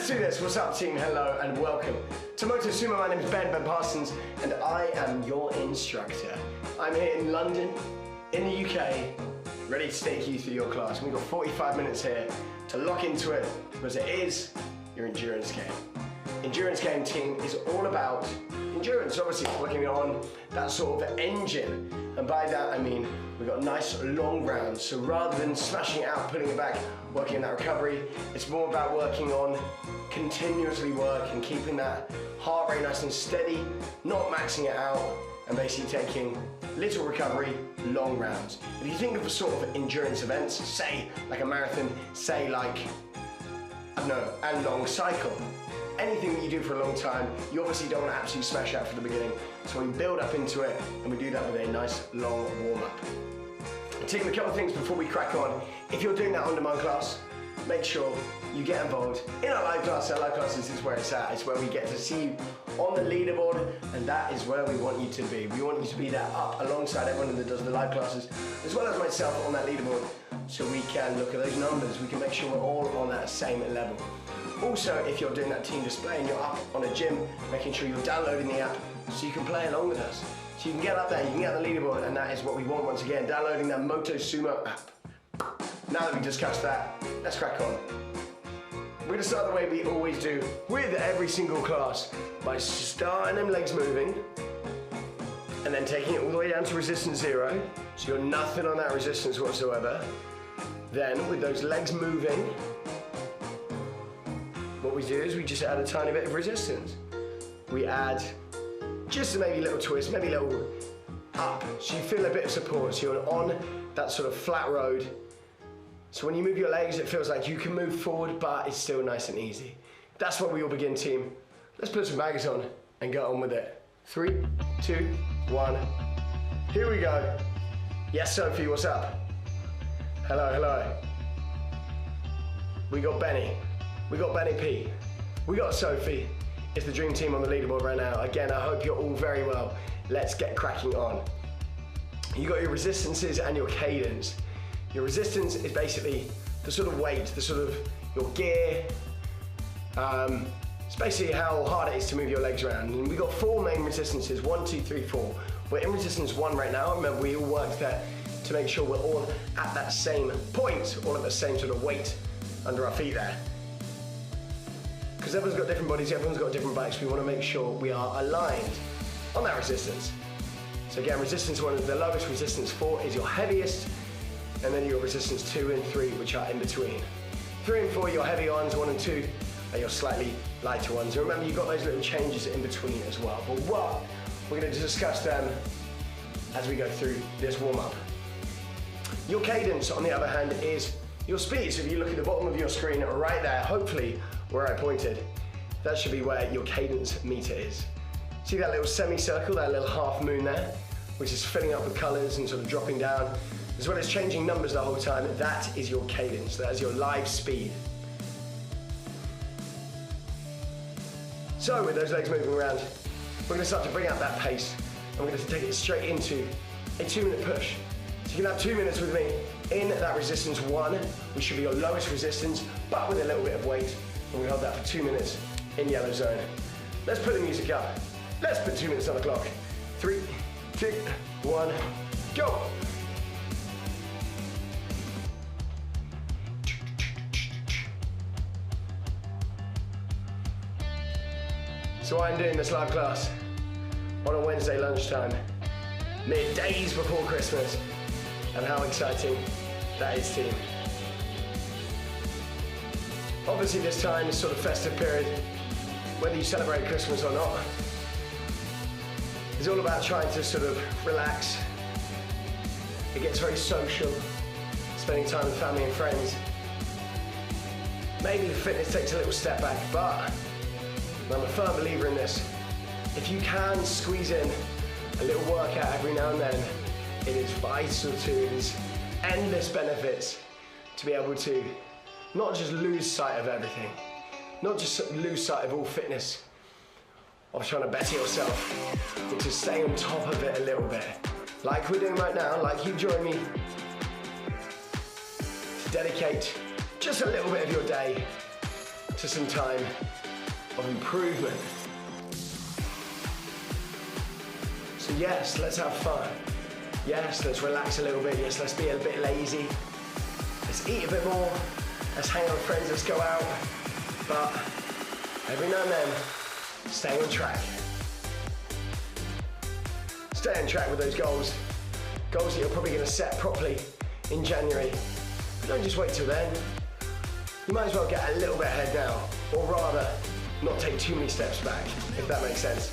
do this. What's up, team? Hello and welcome to Motosumo. My name is Ben Parsons, and I am your instructor. I'm here in London, in the UK, ready to take you through your class. We've got 45 minutes here to lock into it, because it is your endurance game. Endurance game, team, is all about endurance, obviously working on that sort of engine. And by that I mean we've got nice long rounds. So rather than smashing it out, putting it back, working on that recovery, it's more about working on continuously working, keeping that heart rate nice and steady, not maxing it out, and basically taking little recovery, long rounds. If you think of a sort of endurance events, say like a marathon, say like, I don't know, a long cycle, anything that you do for a long time, you obviously don't want to absolutely smash out from the beginning. So we build up into it, and we do that with a nice long warm-up. Team, a couple of things before we crack on. If you're doing that on-demand class, make sure you get involved in our live class. Our live classes is where it's at. It's where we get to see you on the leaderboard, and that is where we want you to be. We want you to be there up alongside everyone that does the live classes, as well as myself on that leaderboard, so we can look at those numbers. We can make sure we're all on that same level. Also, if you're doing that team display and you're up on a gym, making sure you're downloading the app so you can play along with us. So you can get up there, you can get on the leaderboard, and that is what we want once again, downloading that Motosumo app. Now that we've discussed that, let's crack on. We're going to start the way we always do with every single class, by starting them legs moving, and then taking it all the way down to resistance 0, so you're nothing on that resistance whatsoever. Then, with those legs moving, what we do is we just add a tiny bit of resistance. We add just maybe a little twist, maybe a little up, so you feel a bit of support, so you're on that sort of flat road. So when you move your legs, it feels like you can move forward, but it's still nice and easy. That's where we all begin, team. Let's put some bags on and get on with it. 3, 2, 1. Here we go. Yes, Sophie, what's up? Hello, hello. We got Benny. We got Benny P. We got Sophie. It's the dream team on the leaderboard right now. Again, I hope you're all very well. Let's get cracking on. You got your resistances and your cadence. Your resistance is basically the sort of weight, the sort of your gear. It's basically how hard it is to move your legs around. And we got 4 main resistances, 1, 2, 3, 4. We're in resistance 1 right now. Remember, we all worked there to make sure we're all at that same point, all at the same sort of weight under our feet there. Because everyone's got different bodies, everyone's got different bikes, we want to make sure we are aligned on that resistance. So again, resistance 1 is the lowest, resistance 4 is your heaviest, and then your resistance 2 and 3, which are in between. 3 and 4, your heavy ones, 1 and 2 are your slightly lighter ones. And remember, you've got those little changes in between as well. But we're going to discuss them as we go through this warm-up. Your cadence, on the other hand, is your speed. So if you look at the bottom of your screen right there, hopefully where I pointed, that should be where your cadence meter is. See that little semicircle, that little half moon there, which is filling up with colors and sort of dropping down, as well as changing numbers the whole time. That is your cadence, that is your live speed. So with those legs moving around, we're going to start to bring out that pace, and we're going to take it straight into a 2-minute push. So you can have 2 minutes with me in that resistance 1, which should be your lowest resistance, but with a little bit of weight. And we hold that for 2 minutes in yellow zone. Let's put the music up. Let's put 2 minutes on the clock. 3, 2, 1, go! So I'm doing this live class on a Wednesday lunchtime, mere days before Christmas, and how exciting that is, team. Obviously this time is sort of festive period, whether you celebrate Christmas or not. It's all about trying to sort of relax. It gets very social, spending time with family and friends. Maybe the fitness takes a little step back, but I'm a firm believer in this. If you can squeeze in a little workout every now and then, it is vital to its endless benefits to be able to not just lose sight of everything, not just lose sight of all fitness, of trying to better yourself, but to stay on top of it a little bit. Like we're doing right now, like you join me, to dedicate just a little bit of your day to some time of improvement. So yes, let's have fun. Yes, let's relax a little bit. Yes, let's be a bit lazy. Let's eat a bit more. Let's hang out with friends, let's go out. But every now and then, stay on track. Stay on track with those goals. Goals that you're probably going to set properly in January. But don't just wait till then. You might as well get a little bit ahead now, or rather, not take too many steps back, if that makes sense.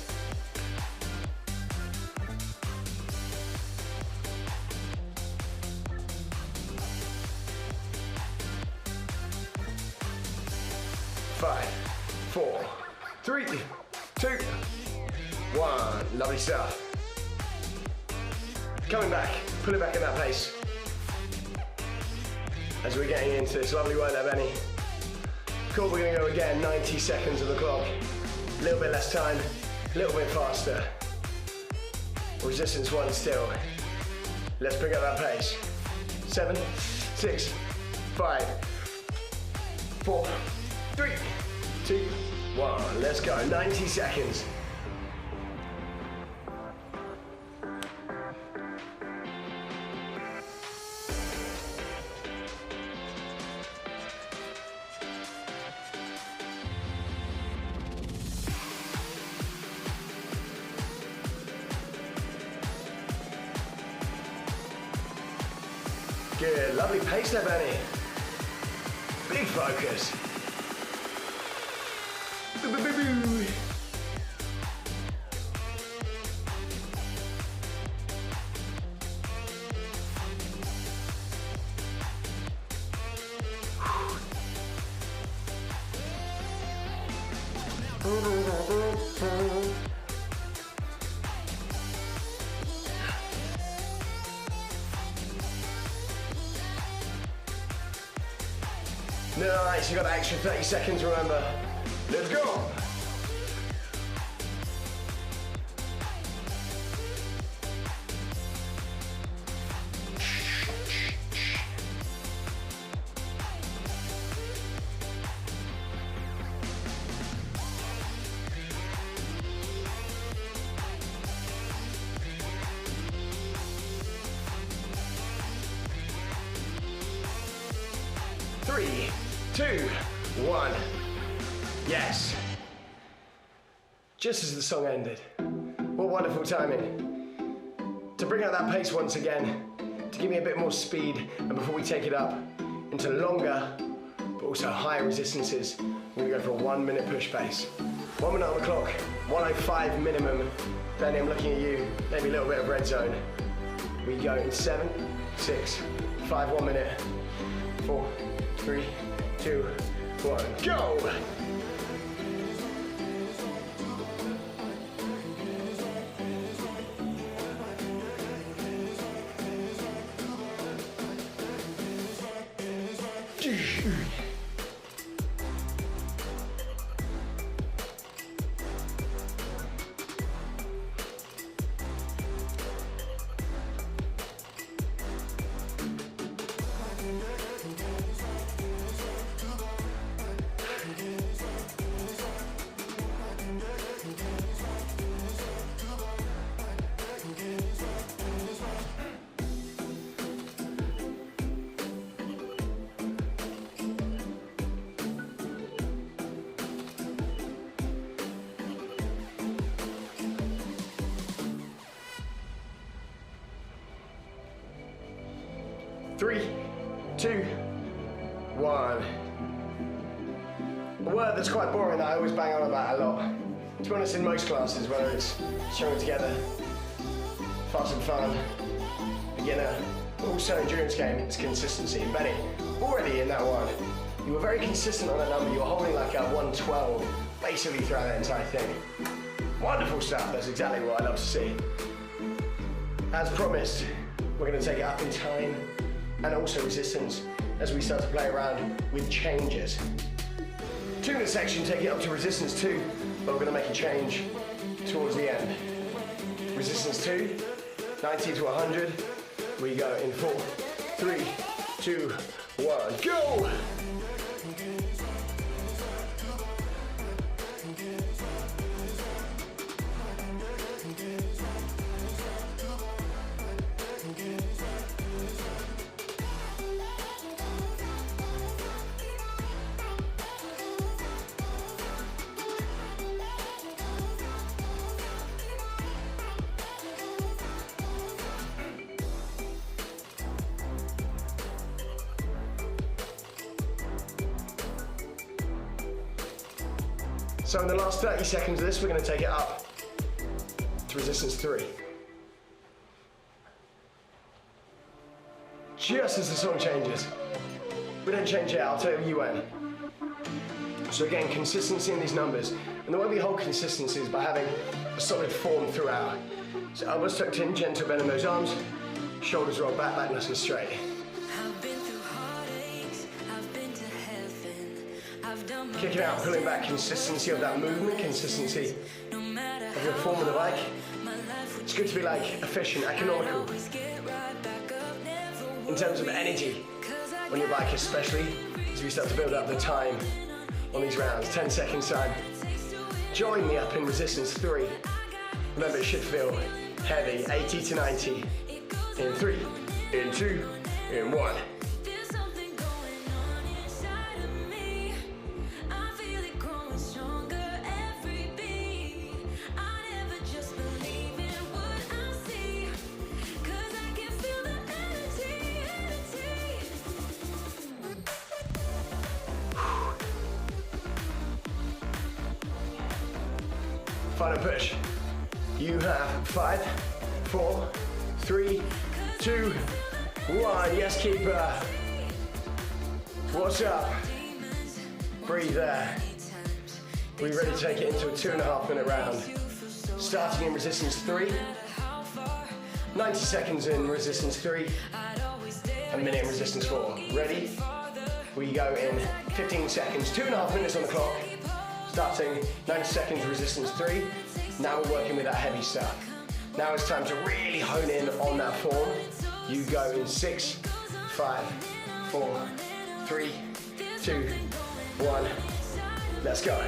Five, four, three, two, one. Lovely stuff. Coming back, pull it back at that pace. As we're getting into this lovely work there, Benny. Cool, we're gonna go again, 90 seconds on the clock. A little bit less time, a little bit faster. Resistance one still. Let's pick up that pace. 7, 6, 5, 4, 3, 2, 1. Let's go, 90 seconds. Good, lovely pace there, Benny. Big focus. Nice, you got that extra 30 seconds, remember. Let's go. Three, 2, 1. Yes. Just as the song ended. What wonderful timing. To bring out that pace once again, to give me a bit more speed, and before we take it up into longer, but also higher resistances, we're gonna go for a 1 minute push pace. 1 minute on the clock, 105 minimum. Benny, I'm looking at you, maybe a little bit of red zone. We go in 7, 6, 5, 1 minute, 4, 3, 2, 1, go! Three, 2, 1. A word that's quite boring that I always bang on about a lot. To be honest, in most classes, whether it's strung together, fast and fun, beginner, but also endurance game, it's consistency. And Benny, already in that one, you were very consistent on that number. You were holding like a 112 basically throughout that entire thing. Wonderful stuff. That's exactly what I love to see. As promised, we're going to take it up in time and also resistance as we start to play around with changes. 2 minute section, take it up to resistance 2, but we're going to make a change towards the end. Resistance 2, 90 to 100. We go in 4, 3, 2, 1, go! So in the last 30 seconds of this, we're going to take it up to resistance 3. Just as the song changes. We don't change it, I'll tell you when. So again, consistency in these numbers. And the way we hold consistency is by having a solid form throughout. So elbows tucked in, gentle bend in those arms, shoulders roll back, back nice and straight. Kicking out, pulling back, consistency of that movement, consistency of your form of the bike. It's good to be like efficient, economical. In terms of energy on your bike, especially as we start to build up the time on these rounds. 10 seconds time. Join me up in resistance 3. Remember, it should feel heavy. 80 to 90. In 3, in 2, in 1. Final push. You have 5, 4, 3, 2, 1. Yes, keeper. What's up? Breathe there. We ready to take it into a 2.5 minute round. Starting in resistance 3. 90 seconds in resistance 3. A minute in resistance 4. Ready? We go in 15 seconds. 2.5 minutes on the clock. Starting 90 seconds resistance 3. Now we're working with that heavy stuff. Now it's time to really hone in on that form. You go in 6, 5, 4, 3, 2, 1. Let's go.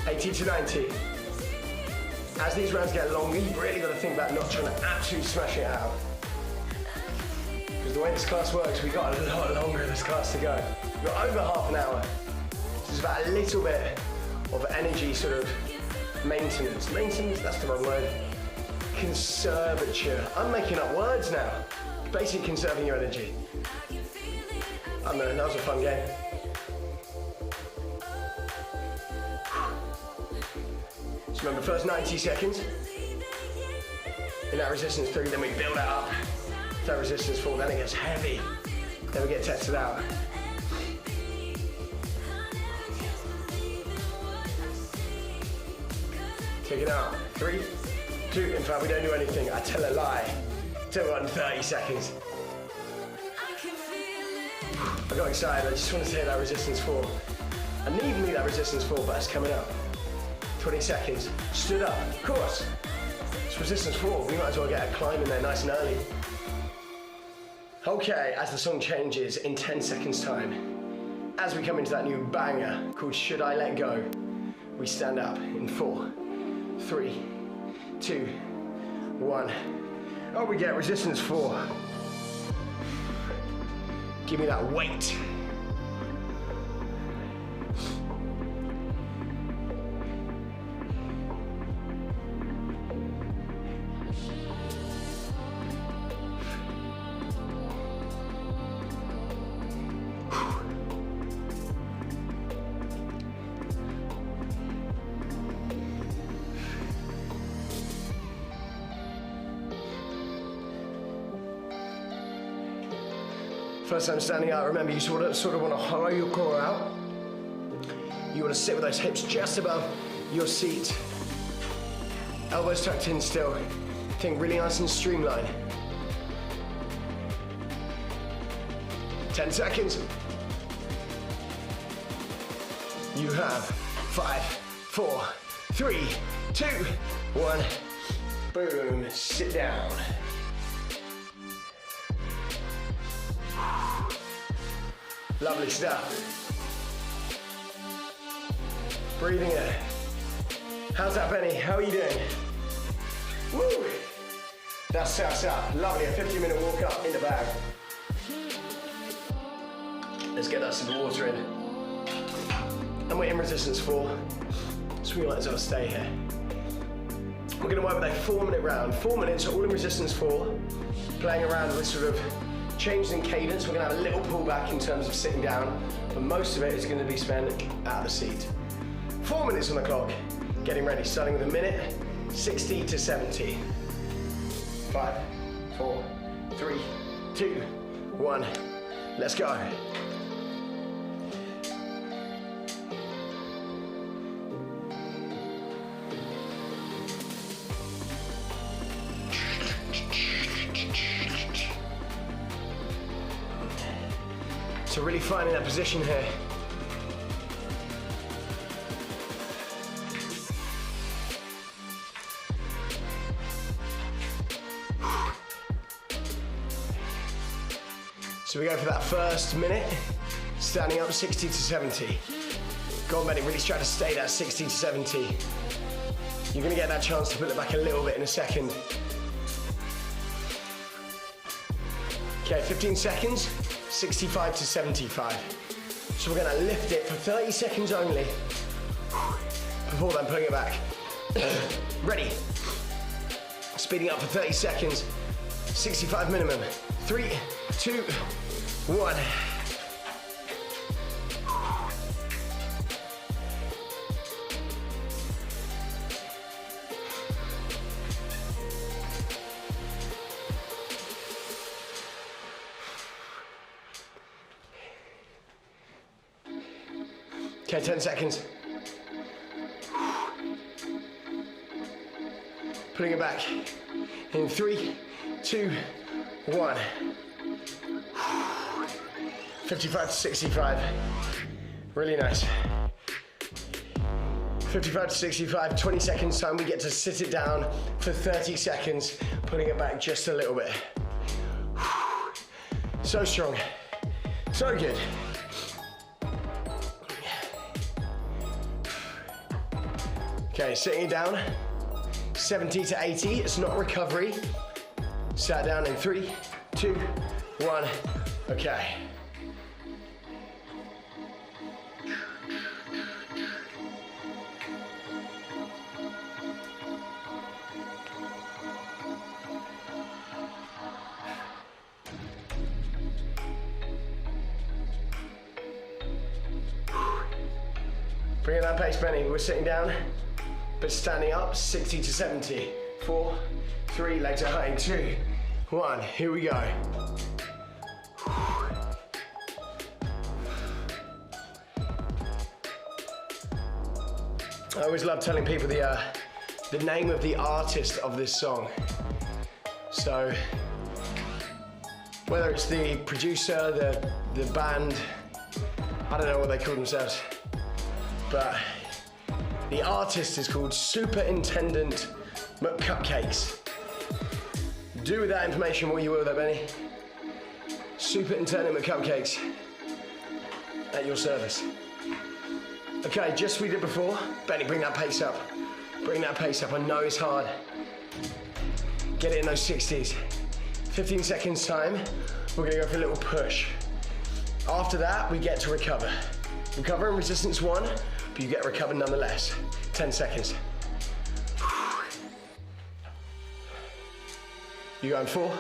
$80 to 90. As these rounds get longer, you've really got to think about not trying to absolutely smash it out. Because the way this class works, we've got a lot longer of this class to go. We've got over half an hour. This is about a little bit of energy sort of maintenance. Maintenance, that's the wrong word. Conservature. I'm making up words now. Basically conserving your energy. I don't know, that was a fun game. So remember, first 90 seconds in that resistance 3, then we build it up to that resistance 4, then it gets heavy, then we get tested out. Take it out, 3, 2, in fact we don't do anything, I tell a lie, 230 seconds. I got excited, I just want to take that resistance 4. I need that resistance 4, but it's coming up. 20 seconds, stood up, of course. It's resistance 4, we might as well get a climb in there nice and early. Okay, as the song changes in 10 seconds time, as we come into that new banger called Should I Let Go, we stand up in 4, 3, 2, 1. Oh, we get resistance 4. Give me that weight. First time standing out, remember you sort of want to hollow your core out. You want to sit with those hips just above your seat. Elbows tucked in still. Think really nice and streamlined. 10 seconds. You have 5, 4, 3, 2, 1. Boom, sit down. Lovely stuff. Breathing in. How's that, Benny? How are you doing? Woo! That's up. Lovely, a 15-minute walk up in the bag. Let's get that some water in. And we're in resistance 4, so we might as well stay here. We're gonna work with a 4-minute round. 4 minutes, all in resistance 4. playing around with sort of changes in cadence. We're gonna have a little pullback in terms of sitting down, but most of it is gonna be spent out of the seat. 4 minutes on the clock, getting ready, starting with a minute, 60 to 70. 5, 4, 3, 2, 1, let's go. So really finding that position here. So we go for that first minute, standing up 60 to 70. Go on, Benny, really try to stay that 60 to 70. You're gonna get that chance to pull it back a little bit in a second. Okay, 15 seconds, 65 to 75. So we're gonna lift it for 30 seconds only, before then pulling it back. Ready. Speeding up for 30 seconds, 65 minimum. 3, 2, 1. Okay, 10 seconds. Putting it back in 3, 2, 1. 55 to 65. Really nice. 55 to 65, 20 seconds time. We get to sit it down for 30 seconds, putting it back just a little bit. So strong. So good. Okay, sitting it down. 70 to 80. It's not recovery. Sat down in 3, 2, 1. Okay. Bring in that pace, Benny. We're sitting down, but standing up, 60 to 70. 4, 3, legs are high, 2, 1. Here we go. I always love telling people the name of the artist of this song. So, whether it's the producer, the band, I don't know what they call themselves, but the artist is called Superintendent McCupcakes. Do with that information what you will there, Benny. Superintendent McCupcakes at your service. Okay, just as we did before, Benny, bring that pace up. Bring that pace up. I know it's hard. Get it in those 60s. 15 seconds time, we're gonna go for a little push. After that, we get to recover. Recover in resistance 1, but you get recovered nonetheless. 10 seconds. You go in 4,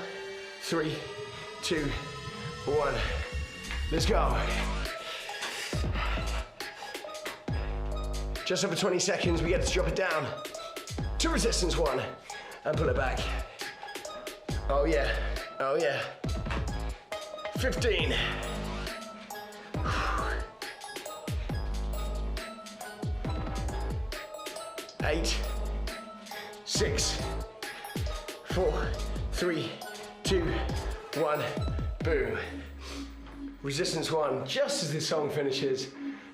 3, 2, 1. Let's go. Just over 20 seconds, we get to drop it down to resistance 1 and pull it back. Oh yeah, oh yeah. 15. 8, 6, 4, 3, 2, 1, boom. Resistance 1, just as this song finishes.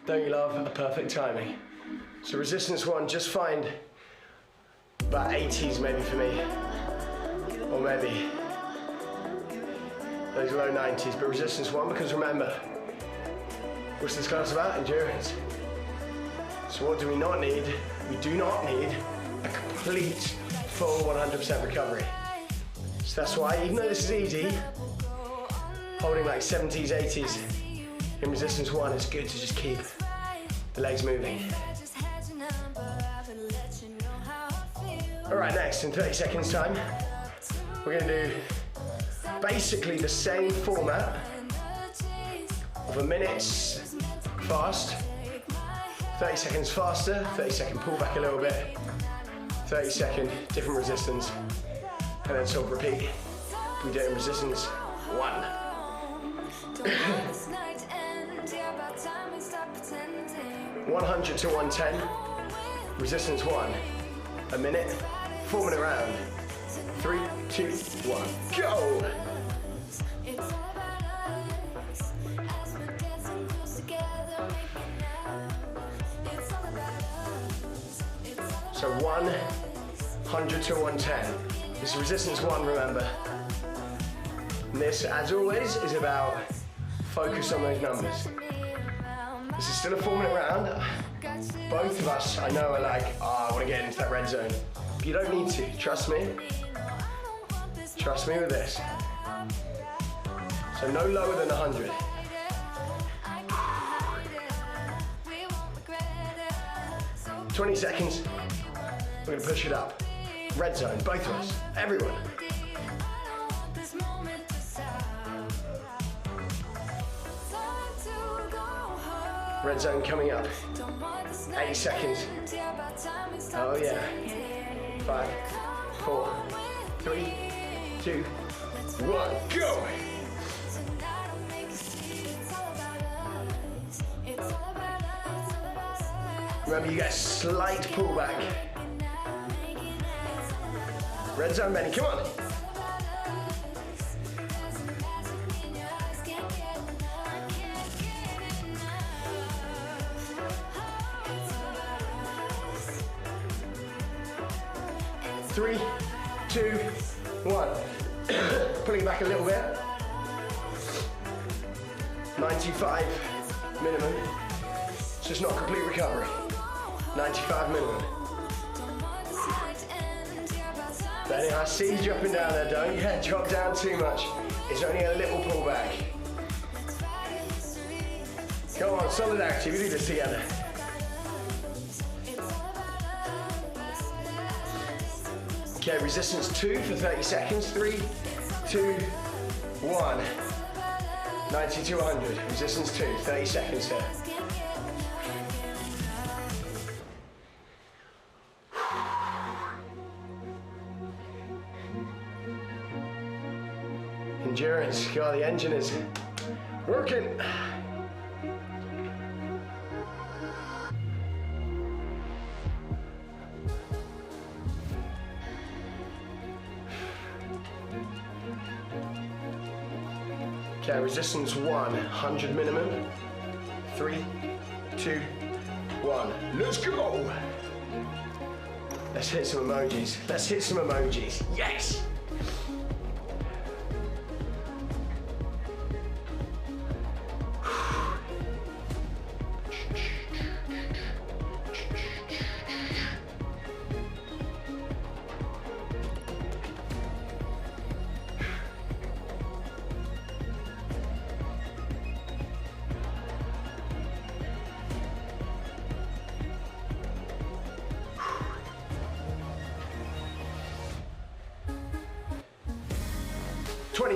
Don't you love a perfect timing? So resistance 1, just find about 80s maybe for me, or maybe those low 90s, but resistance 1, because remember, what's this class about? Endurance. So what do we not need? We do not need a complete, full 100% recovery. So that's why, even though this is easy, holding like 70s, 80s in resistance 1, it's good to just keep the legs moving. All right, next, in 30 seconds time, we're gonna do basically the same format of a minute fast, 30 seconds faster, 30 second pull back a little bit, 30 second different resistance, and then sort of repeat. We do it in resistance 1. 100 to 110, resistance 1, a minute, 4 minute round, 3, 2, 1, go! So 100 to 110, this is resistance 1, remember. And this, as always, is about focus on those numbers. This is still a 4 minute round. Both of us, I know, are like, I want to get into that red zone. But you don't need to, trust me. Trust me with this. So no lower than 100. "20 seconds, we're gonna push it up. Red zone, both of us, everyone. Red zone coming up. 8 seconds. Oh yeah. 5, 4, 3, 2, 1, go! Remember, you get a slight pullback. Red zone, Benny, come on. Three, 2, 1. Pulling back a little bit. 95 minimum. It's just not complete recovery. 95 minimum. Benny, I see you dropping down there. Don't get dropped down too much. It's only a little pullback. Come on, solidarity. We do this together. Okay, resistance 2 for 30 seconds. 3, 2, 1. 90 to 100. Resistance 2, 30 seconds here. Endurance, God, the engine is working. Okay, resistance 1, 100 minimum. 3, 2, 1. Let's go! Let's hit some emojis. Let's hit some emojis. Yes!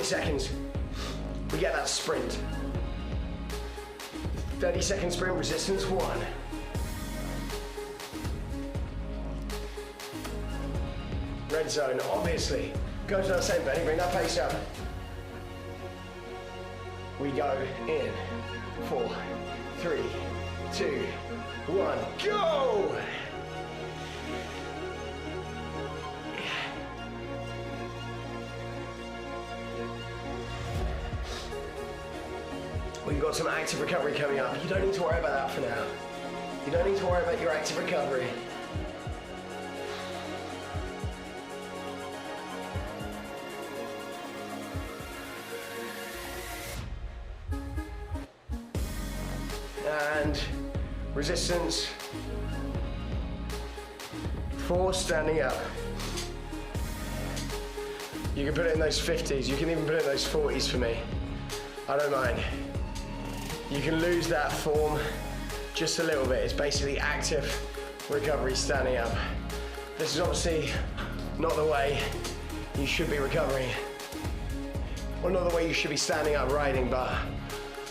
Seconds, we get that sprint. 30 second sprint, resistance 1. Red zone, obviously. Go to that same, Benny, bring that pace up. We go in. 4, 3, 2, 1, go! We've got some active recovery coming up. You don't need to worry about that for now. You don't need to worry about your active recovery. And resistance 4, standing up. You can put it in those 50s. You can even put it in those 40s for me. I don't mind. You can lose that form just a little bit. It's basically active recovery standing up. This is obviously not the way you should be recovering Well, not the way you should be standing up riding, but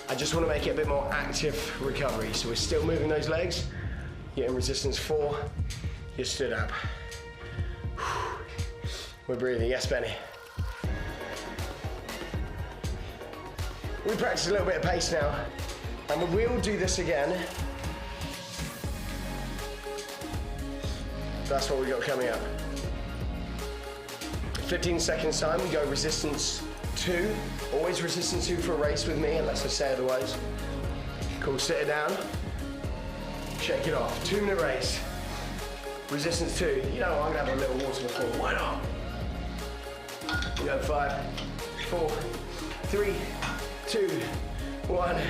I just want to make it a bit more active recovery. So we're still moving those legs. You're in resistance 4, you're stood up. We're breathing, yes, Benny. We practice a little bit of pace now, and we will do this again. That's what we got coming up. 15 seconds time, we go resistance 2. Always resistance 2 for a race with me, unless I say otherwise. Cool, sit it down. Shake it off. 2-minute race. Resistance 2. You know, I'm gonna have a little water before. Why not? We go 5, 4, 3, 2, 1,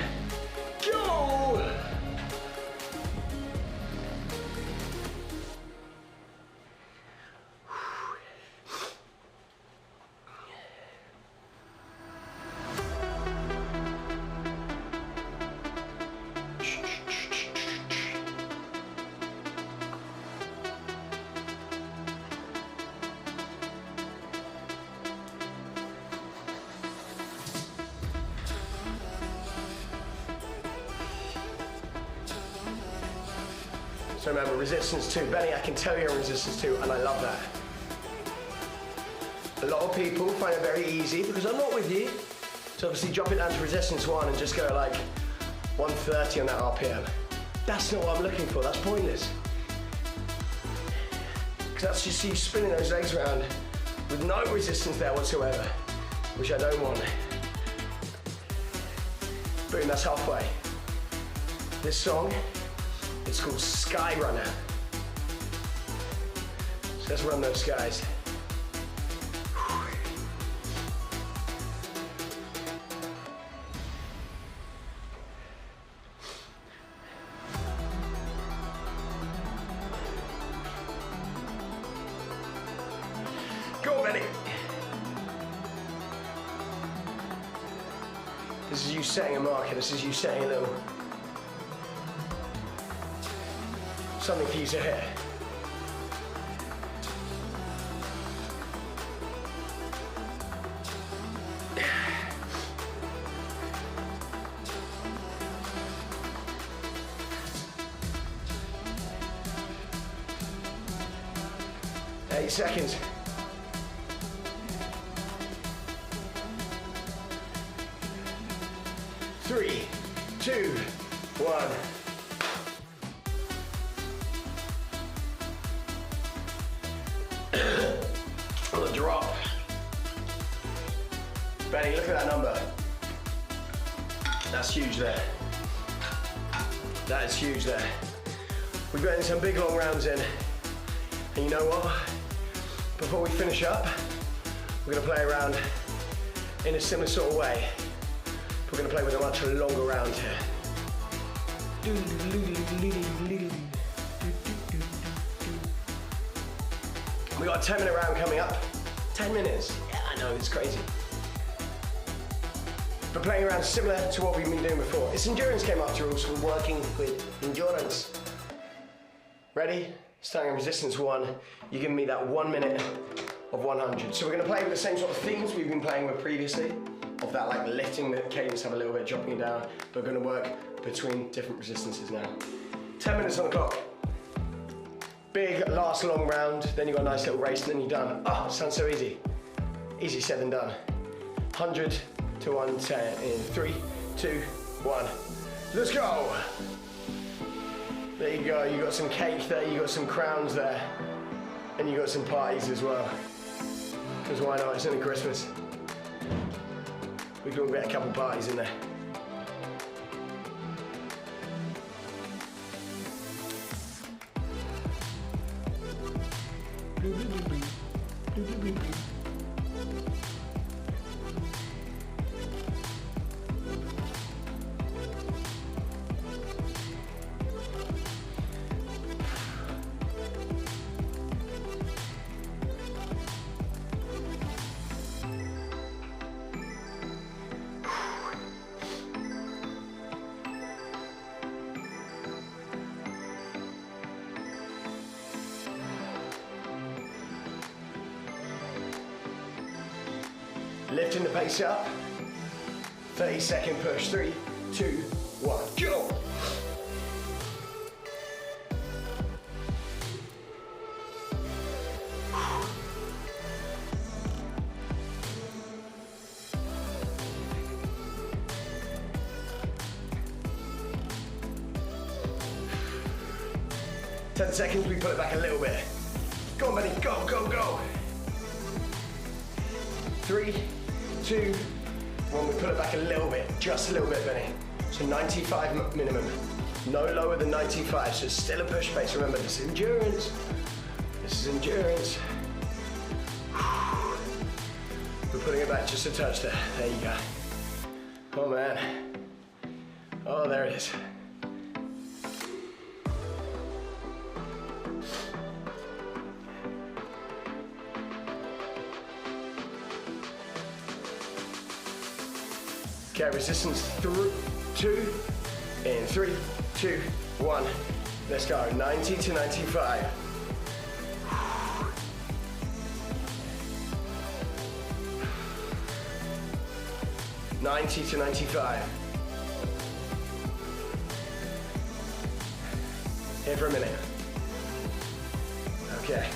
go! So remember, resistance 2. Benny, I can tell you're in resistance 2, and I love that. A lot of people find it very easy, because I'm not with you, to obviously drop it down to resistance 1 and just go like 130 on that RPM. That's not what I'm looking for, that's pointless. Because that's just you spinning those legs around with no resistance there whatsoever, which I don't want. Boom, that's halfway. This song, it's called Sky Runner. So let's run those skies. Go, Benny. This is you setting a marker. This is you setting a little something for you to hit. Eight seconds. Three, 2, 1. Drop. Benny, look at that number. That's huge there. That is huge there. We've got some big long rounds in. And you know what? Before we finish up, we're going to play around in a similar sort of way. We're going to play with a much longer round here. We got a 10-minute round coming up. 10 minutes. Yeah, I know, it's crazy. But playing around similar to what we've been doing before. It's endurance game after all, so we're working with endurance. Ready? Starting in resistance 1. You're giving me that 1 minute of 100. So we're going to play with the same sort of themes we've been playing with previously, of that like lifting the cadence, have a little bit, dropping it down. But we're going to work between different resistances now. 10 minutes on the clock. Big, last long round, then you've got a nice little race, and then you're done. Oh, sounds so easy. Easy said than done. 100 to 110 in 3, 2, 1. Let's go. There you go, you got some cake there, you got some crowns there, and you got some parties as well. Because why not, it's only Christmas. We can all get a couple parties in there. Lifting the pace up. 30-second push. 3, 2, 1, go. Ten seconds, we pull it back a little bit. Go on, Benny, go, go, go. 3, 2, 1, we pull it back a little bit, just a little bit, Benny. So 95 minimum, no lower than 95, so it's still a push pace. Remember, this is endurance. This is endurance. We're putting it back just a touch there. There you go. Oh man. Oh, there it is. Okay, resistance through 2, in 3, 2, 1. Let's go, 90 to 95. $90 to $95. Here for a minute. Okay.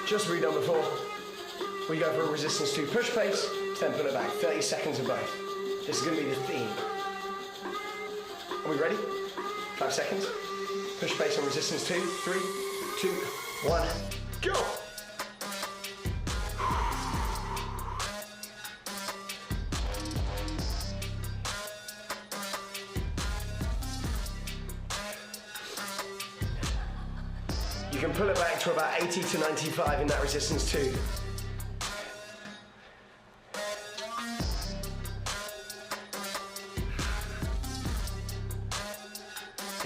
Just what we've done before. We go for a resistance 2 push pace, then pull it back. 30 seconds of both. This is going to be the theme. Are we ready? 5 seconds. Push pace on resistance 2, 3, 2, 1, go! You can pull it back to about 80 to 95 in that resistance 2.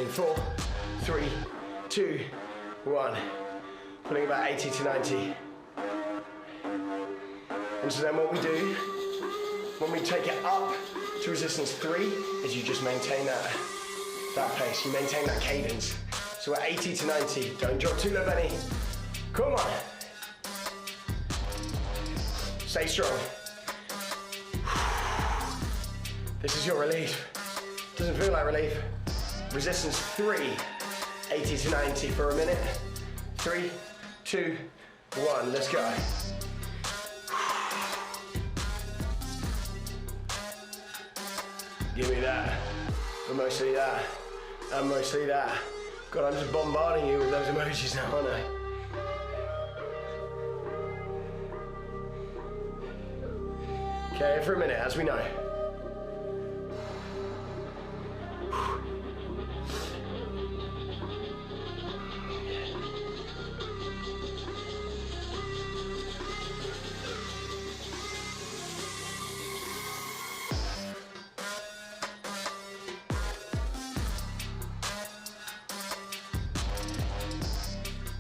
In 4, 3, 2, 1. Pulling about 80 to 90. And so then what we do, when we take it up to resistance 3, is you just maintain that pace. You maintain that cadence. So we're 80 to 90. Don't drop too low, Benny. Come on. Stay strong. This is your relief. Doesn't feel like relief. Resistance 3, 80 to 90 for a minute. 3, 2, 1, let's go. Give me that, and mostly that, and mostly that. God, I'm just bombarding you with those emojis now, aren't I? Okay, for a minute, as we know.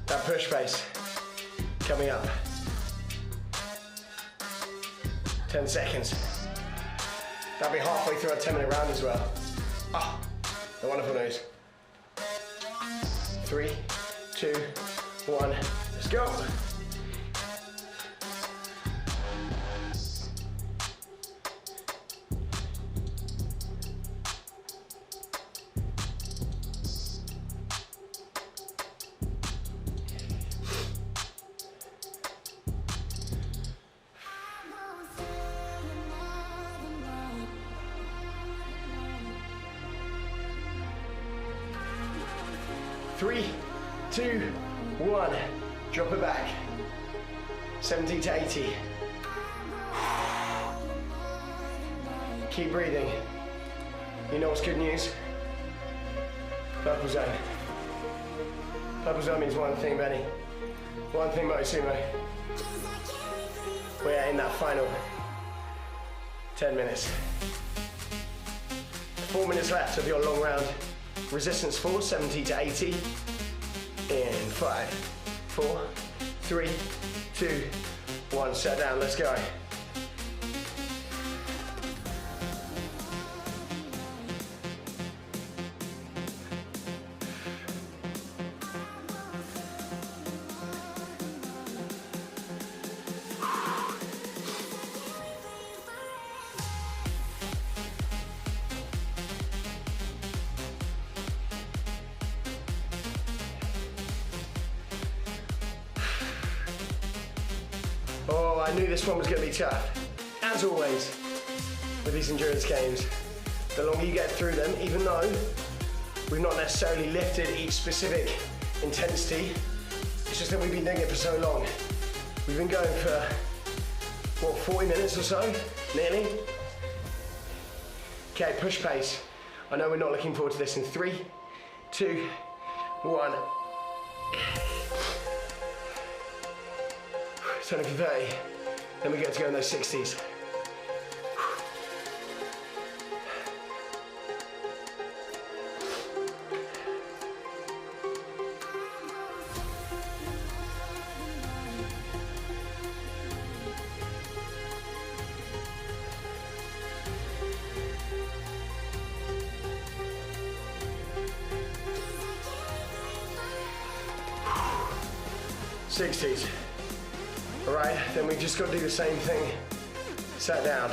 That push pace coming up. 10 seconds. That'll be halfway through our 10-minute round as well. Ah, the wonderful news. 3, 2, 1, let's go. Three, 2, 1, drop it back. 70 to 80. Keep breathing. You know what's good news? Purple zone. Purple zone means one thing, Benny. One thing, Motosumo. We're in that final 10 minutes. 4 minutes left of your long round. Resistance 4, 70 to 80. In 5, 4, 3, 2, 1. Set down, let's go. Oh, I knew this one was going to be tough. As always, with these endurance games, the longer you get through them, even though we've not necessarily lifted each specific intensity, it's just that we've been doing it for so long. We've been going for, what, 40 minutes or so, nearly? Okay, push pace. I know we're not looking forward to this in 3, 2, 1. It's only for 30, then we get to go in those 60s. '60s. All right, then we just got to do the same thing. Sat down.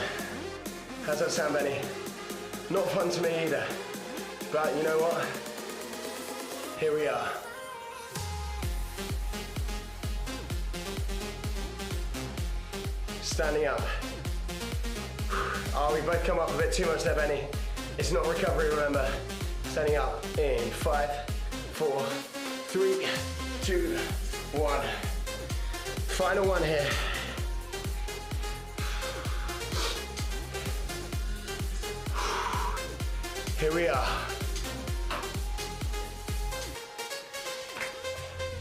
How's that sound, Benny? Not fun to me either. But you know what? Here we are. Standing up. Oh, we both come up a bit too much there, Benny. It's not recovery, remember. Standing up in 5, 4, 3, 2, 1. Final one here. Here we are.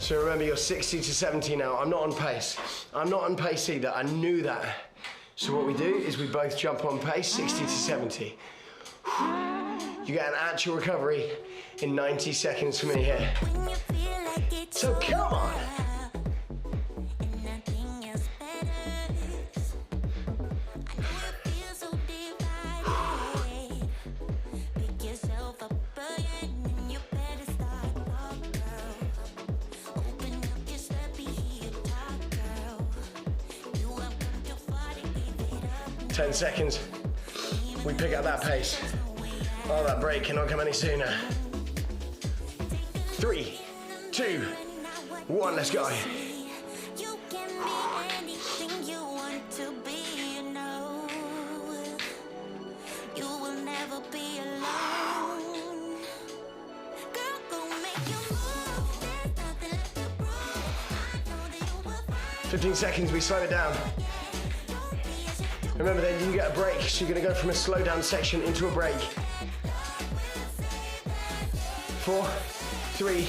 So remember, you're 60 to 70 now. I'm not on pace. I'm not on pace either. I knew that. So what we do is we both jump on pace, 60 to 70. You get an actual recovery in 90 seconds from me here. So come on. Ten seconds, we pick up that pace. Oh, that break cannot come any sooner. 3, 2, 1, let's go. You will never be alone. Girl, go make your move. There's nothing left to prove. I know that you will find 15 seconds, we slow it down. Remember then, you get a break, so you're gonna go from a slow down section into a break. 4, 3,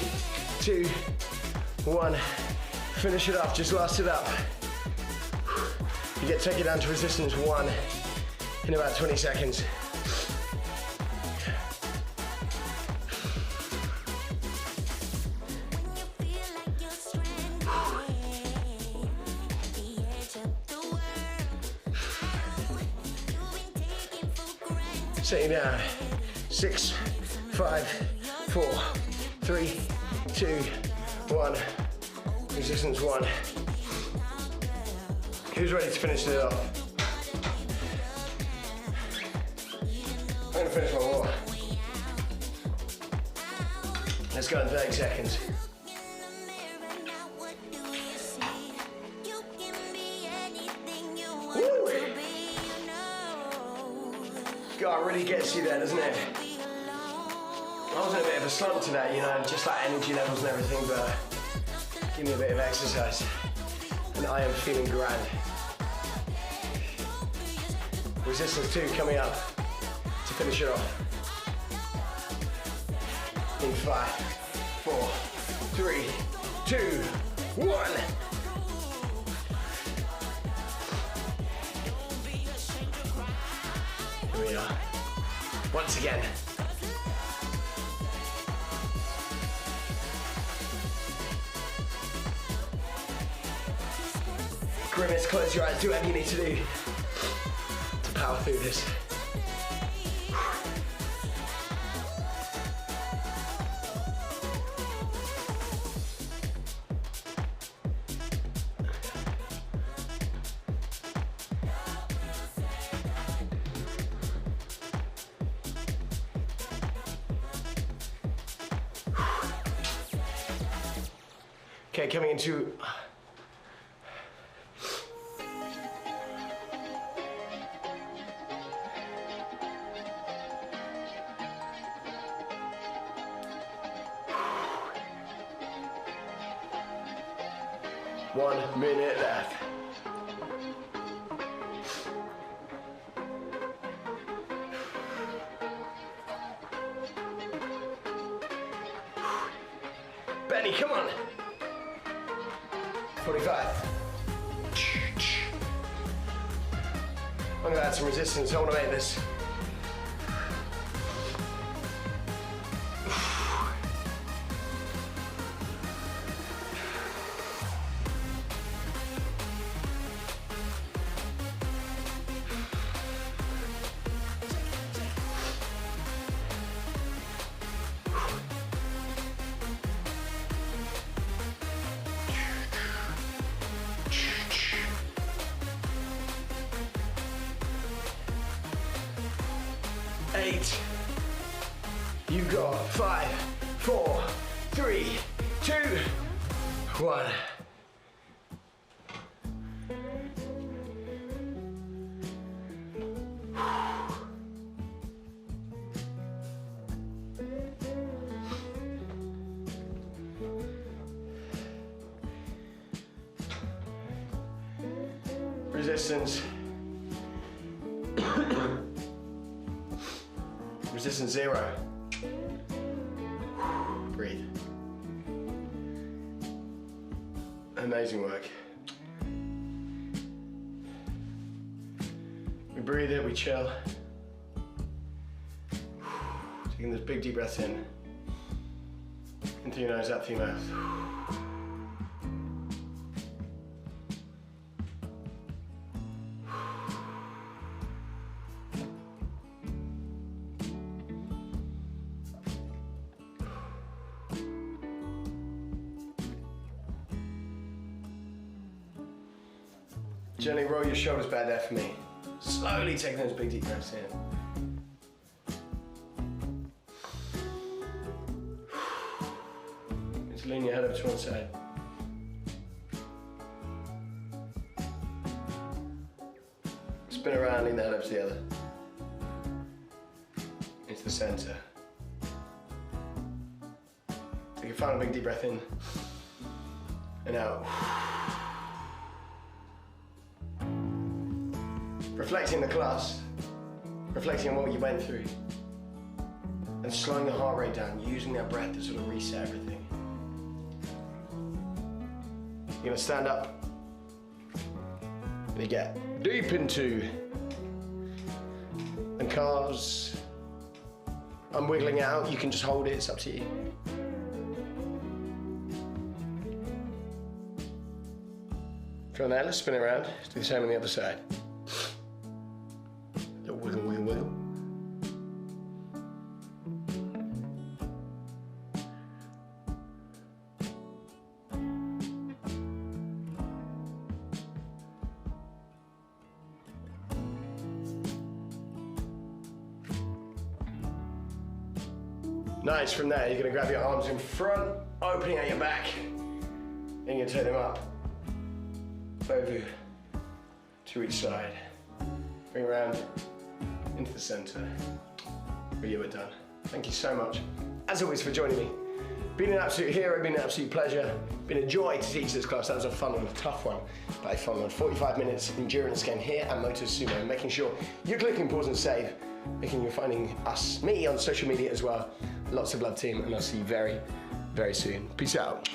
2, 1. Finish it up, just last it up. You get take it down to resistance 1 in about 20 seconds. Sitting down. 6, 5, 4, 3, 2, 1. Resistance 1. Who's ready to finish it off? I'm gonna finish my water. Let's go in 30 seconds. Woo! God, it really gets you there, doesn't it? I was in a bit of a slump today, you know, just like energy levels and everything, but give me a bit of exercise, and I am feeling grand. Resistance 2 coming up to finish it off. In 5, 4, 3, 2, 1. Here we are. Once again. Grimace, close your eyes, do whatever you need to do to power through this. Okay, coming into one minute left. Benny, come on. 45. I'm gonna add some resistance. I wanna make this. Eight. You got 5, 4, 3, 2, 1. Resistance. Resistance 0. Breathe. Amazing work. We breathe it, we chill. Taking those big deep breaths in through your nose, out through your mouth. Gently roll your shoulders back there for me. Slowly taking those big deep breaths in. Just lean your head up to one side. Spin around, lean the head up to the other. Into the center. Take a final big deep breath in and out. Reflecting the class, reflecting on what you went through, and slowing the heart rate down, using that breath to sort of reset everything. You're gonna stand up, and you get deep into, and calves. I'm wiggling out, you can just hold it, it's up to you. From there, let's spin it around, do the same on the other side. Wiggle, wiggle, wiggle. Nice, from there you're going to grab your arms in front, opening out your back. Then you're going to take them up, over to each side. Bring around into the center, where you were done. Thank you so much, as always, for joining me. Been an absolute hero, been an absolute pleasure. Been a joy to teach this class. That was a fun one, a tough one, but a fun one. 45 minutes endurance game here at Motosumo, making sure you're clicking pause and save, making you're finding me on social media as well. Lots of love, team, and I'll see you very, very soon. Peace out.